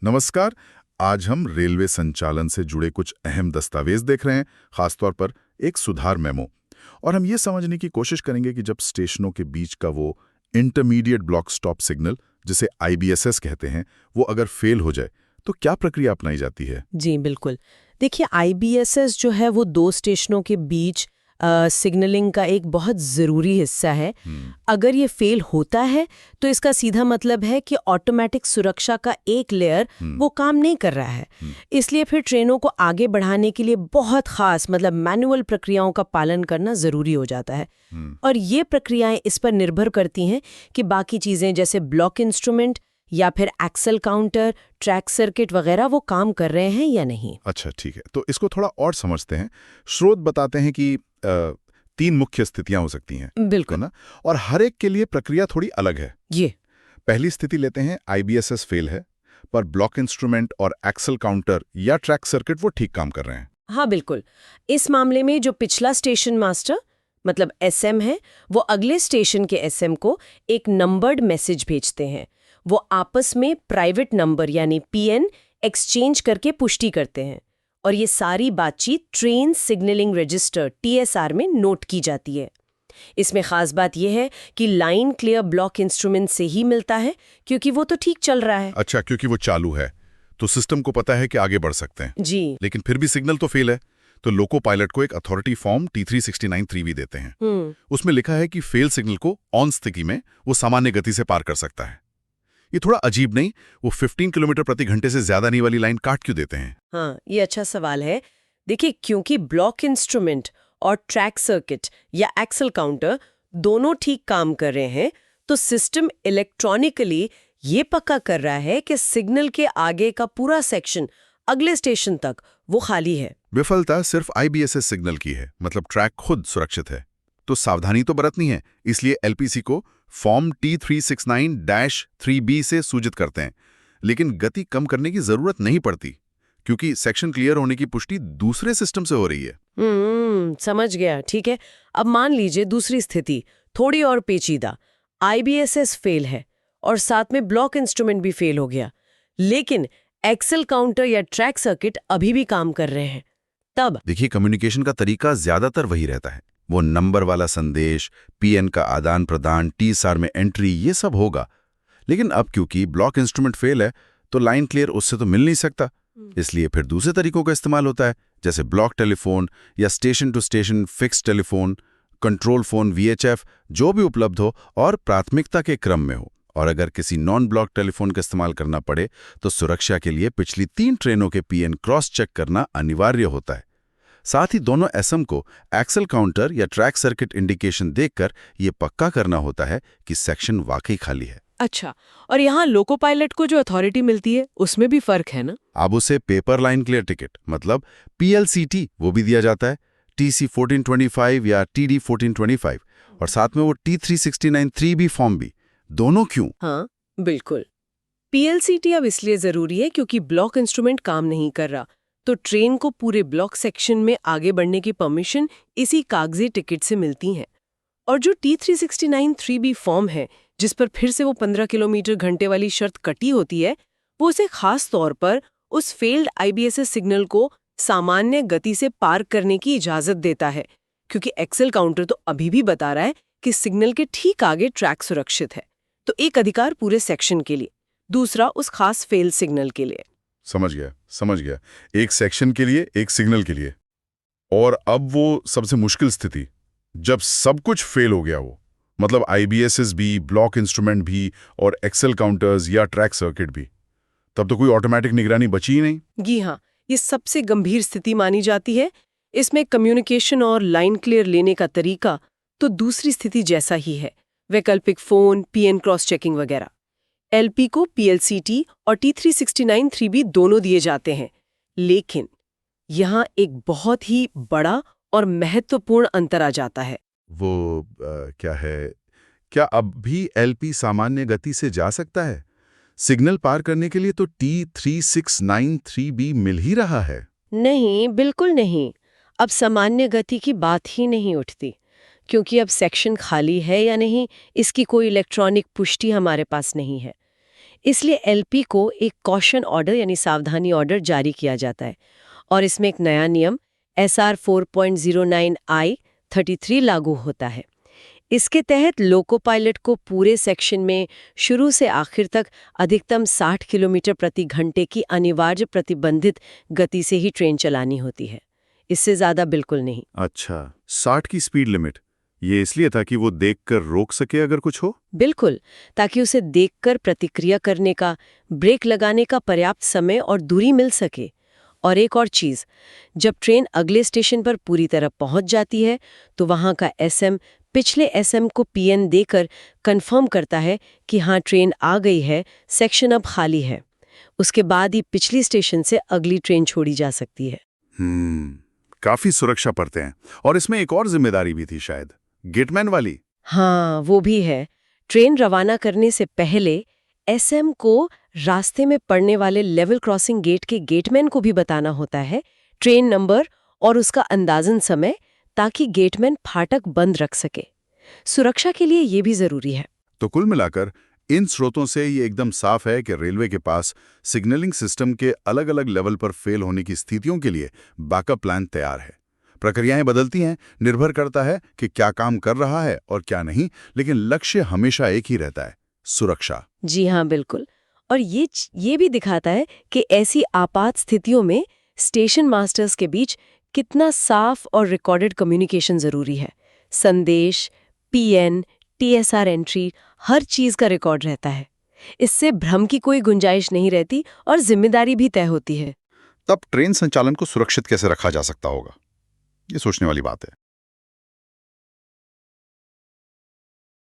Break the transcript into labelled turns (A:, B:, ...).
A: नमस्कार। आज हम रेलवे संचालन से जुड़े कुछ अहम दस्तावेज देख रहे हैं, खासतौर पर एक सुधार मेमो। और हम ये समझने की कोशिश करेंगे कि जब स्टेशनों के बीच का वो इंटरमीडिएट ब्लॉक स्टॉप सिग्नल, जिसे आईबीएसएस कहते हैं, वो अगर फेल हो जाए तो क्या प्रक्रिया अपनाई जाती है?
B: जी बिल्कुल। देखिए, आईबीएसएस जो है वो दो स्टेशनों के बीच सिग्नलिंग का एक बहुत ज़रूरी हिस्सा है। अगर ये फेल होता है तो इसका सीधा मतलब है कि ऑटोमेटिक सुरक्षा का एक लेयर वो काम नहीं कर रहा है। इसलिए फिर ट्रेनों को आगे बढ़ाने के लिए बहुत खास मतलब मैनुअल प्रक्रियाओं का पालन करना ज़रूरी हो जाता है। और ये प्रक्रियाएं इस पर निर्भर करती हैं कि बाकी चीज़ें जैसे ब्लॉक इंस्ट्रूमेंट या फिर एक्सेल काउंटर, ट्रैक सर्किट वगैरह वो काम कर रहे हैं या नहीं।
A: अच्छा, ठीक है, तो इसको थोड़ा और समझते हैं। स्रोत बताते हैं कि 3 मुख्य स्थितियां हो सकती हैं, है
B: बिल्कुल।
A: ना? और हर एक के लिए प्रक्रिया थोड़ी अलग है।
B: ये
A: पहली स्थिति लेते हैं, आईबीएसएस फेल है, पर ब्लॉक इंस्ट्रूमेंट और एक्सेल काउंटर या ट्रैक सर्किट वो ठीक काम कर रहे हैं।
B: हाँ बिल्कुल। इस मामले में जो पिछला स्टेशन मास्टर मतलब एसएम है, वो अगले स्टेशन के एसएम को एक नंबर्ड मैसेज भेजते हैं। वो आपस में प्राइवेट नंबर यानी पीएन एक्सचेंज करके पुष्टि करते हैं और ये सारी बातचीत ट्रेन सिग्नलिंग रजिस्टर टीएसआर में नोट की जाती है। इसमें खास बात यह है कि लाइन क्लियर ब्लॉक इंस्ट्रूमेंट से ही मिलता है क्योंकि वो तो ठीक चल रहा है।
A: अच्छा, क्योंकि वो चालू है तो सिस्टम को पता है कि आगे बढ़ सकते हैं।
B: जी।
A: लेकिन फिर भी सिग्नल तो फेल है, तो लोको पायलट को एक अथॉरिटी फॉर्म T369-3B देते हैं। उसमें लिखा है कि फेल सिग्नल को ऑन स्थिति में वो सामान्य गति से पार कर सकता है। ये थोड़ा अजीब नहीं? वो 15 किलोमीटर प्रति घंटे से ज्यादा नहीं वाली लाइन काट क्यों देते हैं?
B: हाँ, ये अच्छा सवाल है। देखिए, क्योंकि ब्लॉक इंस्ट्रूमेंट और ट्रैक सर्किट या एक्सेल काउंटर दोनों ठीक काम कर रहे हैं, तो सिस्टम इलेक्ट्रॉनिकली ये पक्का कर रहा है कि सिग्नल के आगे का पूरा सेक्शन अगले स्टेशन तक वो खाली है।
A: विफलता सिर्फ आईबीएसएस सिग्नल की है, मतलब ट्रैक खुद सुरक्षित है। तो सावधानी तो बरतनी है, इसलिए एलपीसी को फॉर्म T369-3B से सूचित करते हैं। लेकिन गति कम करने की जरूरत नहीं पड़ती, क्योंकि सेक्शन क्लियर होने की पुष्टि दूसरे सिस्टम से हो रही है।
B: समझ गया। ठीक है, अब मान लीजिए दूसरी स्थिति थोड़ी और पेचीदा। आईबीएसएस फेल है और साथ में ब्लॉक इंस्ट्रूमेंट भी फेल हो गया, लेकिन एक्सेल काउंटर या ट्रैक सर्किट अभी भी काम कर रहे हैं। तब
A: देखिए, कम्युनिकेशन का तरीका ज्यादातर वही रहता है। वो नंबर वाला संदेश, पीएन का आदान प्रदान, टीएसआर में एंट्री, ये सब होगा। लेकिन अब क्योंकि ब्लॉक इंस्ट्रूमेंट फेल है, तो लाइन क्लियर उससे तो मिल नहीं सकता। इसलिए फिर दूसरे तरीकों का इस्तेमाल होता है, जैसे ब्लॉक टेलीफोन या station to station fix telephone, control phone VHF, जो भी उपलब्ध हो और प्राथमिकता के क्रम में हो। और अगर किसी नॉन ब्लॉक टेलीफोन का इस्तेमाल करना पड़े तो सुरक्षा के लिए पिछली 3 ट्रेनों के पीएन क्रॉस चेक करना अनिवार्य होता है। साथ ही दोनों एसएम को एक्सेल काउंटर या ट्रैक सर्किट इंडिकेशन देखकर यह पक्का करना होता है कि सेक्शन वाकई खाली है।
B: अच्छा, और यहाँ लोको पायलट को जो अथॉरिटी मिलती है उसमें भी फर्क है ना?
A: अब उसे पेपर लाइन क्लियर टिकट मतलब पीएलसीटी वो भी दिया जाता है, TC1425 या TD1425, और साथ में वो T369-3B फॉर्म भी। दोनों क्यों?
B: हाँ बिल्कुल। पीएलसीटी अब इसलिए जरूरी है क्योंकि ब्लॉक इंस्ट्रूमेंट काम नहीं कर रहा, तो ट्रेन को पूरे ब्लॉक सेक्शन में आगे बढ़ने की परमिशन इसी कागजी टिकट से मिलती है। और जो T369-3B फॉर्म है, जिस पर फिर से वो 15 किलोमीटर घंटे वाली शर्त कटी होती है, वो उसे खास तौर पर उस फेल्ड आईबीएसएस सिग्नल को सामान्य गति से पार करने की इजाजत देता है, क्योंकि एक्सेल काउंटर तो अभी भी बता रहा है कि सिग्नल के ठीक आगे ट्रैक सुरक्षित है। तो एक अधिकार पूरे सेक्शन के लिए, दूसरा उस खास फेल सिग्नल के लिए।
A: समझ गया, समझ गया। एक सेक्शन के लिए, एक सिग्नल के लिए। और अब वो सबसे मुश्किल स्थिति, जब सब कुछ फेल हो गया हो, मतलब आईबीएसएस भी, ब्लॉक इंस्ट्रूमेंट भी और एक्सेल काउंटर्स या ट्रैक सर्किट भी, तब तो कोई ऑटोमेटिक निगरानी बची ही नहीं।
B: जी हाँ, ये सबसे गंभीर स्थिति मानी जाती है। इसमें कम्युनिकेशन और लाइन क्लियर लेने का तरीका तो दूसरी स्थिति जैसा ही है, वैकल्पिक फोन, पीएन क्रॉस चेकिंग वगैरह। एलपी को पीएलसीटी और T369-3B दोनों दिए जाते हैं, लेकिन यहाँ एक बहुत ही बड़ा और महत्वपूर्ण अंतर आ जाता है।
A: वो क्या है? क्या अब भी एलपी सामान्य गति से जा सकता है? सिग्नल पार करने के लिए तो T369-3B मिल ही रहा है।
B: नहीं, बिल्कुल नहीं। अब सामान्य गति की बात ही नहीं उठती, क्योंकि अब सेक्शन खाली है या नहीं इसकी कोई इलेक्ट्रॉनिक पुष्टि हमारे पास नहीं है। इसलिए एलपी को एक कॉशन ऑर्डर यानी सावधानी ऑर्डर जारी किया जाता है और इसमें एक नया नियम SR 4.09I 33 लागू होता है। इसके तहत लोको पायलट को पूरे सेक्शन में शुरू से आखिर तक अधिकतम 60 किलोमीटर प्रति घंटे की अनिवार्य प्रतिबंधित गति से ही ट्रेन चलानी होती है, इससे ज्यादा बिल्कुल नहीं।
C: अच्छा, 60 की स्पीड लिमिट, ये इसलिए था कि वो देखकर रोक सके अगर कुछ हो?
B: बिल्कुल, ताकि उसे देखकर प्रतिक्रिया करने का, ब्रेक लगाने का पर्याप्त समय और दूरी मिल सके। और एक और चीज, जब ट्रेन अगले स्टेशन पर पूरी तरह पहुंच जाती है तो वहां का एसएम पिछले एसएम को पीएन देकर कंफर्म करता है कि हाँ ट्रेन आ गई है, सेक्शन अब खाली है। उसके बाद ही पिछली स्टेशन से अगली ट्रेन छोड़ी जा सकती है।
C: काफी सुरक्षा पड़ते हैं। और इसमें एक और जिम्मेदारी भी थी शायद, गेटमैन वाली।
B: हाँ, वो भी है। ट्रेन रवाना करने से पहले एसएम को रास्ते में पड़ने वाले लेवल क्रॉसिंग गेट के गेटमैन को भी बताना होता है ट्रेन नंबर और उसका अंदाजन समय, ताकि गेटमैन फाटक बंद रख सके। सुरक्षा के लिए ये भी जरूरी है।
C: तो कुल मिलाकर इन स्रोतों से ये एकदम साफ है कि रेलवे के पास सिग्नलिंग सिस्टम के अलग-अलग लेवल पर फेल होने की स्थितियों के लिए बैकअप प्लान तैयार है। प्रक्रियाएं बदलती हैं, निर्भर करता है कि क्या काम कर रहा है और क्या नहीं, लेकिन लक्ष्य हमेशा एक ही रहता है, सुरक्षा।
B: जी हाँ, बिल्कुल। और ये भी दिखाता है कि ऐसी आपात स्थितियों में स्टेशन मास्टर्स के बीच कितना साफ और रिकॉर्डेड कम्युनिकेशन जरूरी है। संदेश, पीएन, टीएसआर एंट्री, हर चीज का रिकॉर्ड रहता है। इससे भ्रम की कोई गुंजाइश नहीं रहती और जिम्मेदारी भी तय होती है।
C: तब ट्रेन संचालन को सुरक्षित कैसे रखा जा सकता होगा, ये सोचने वाली बात है।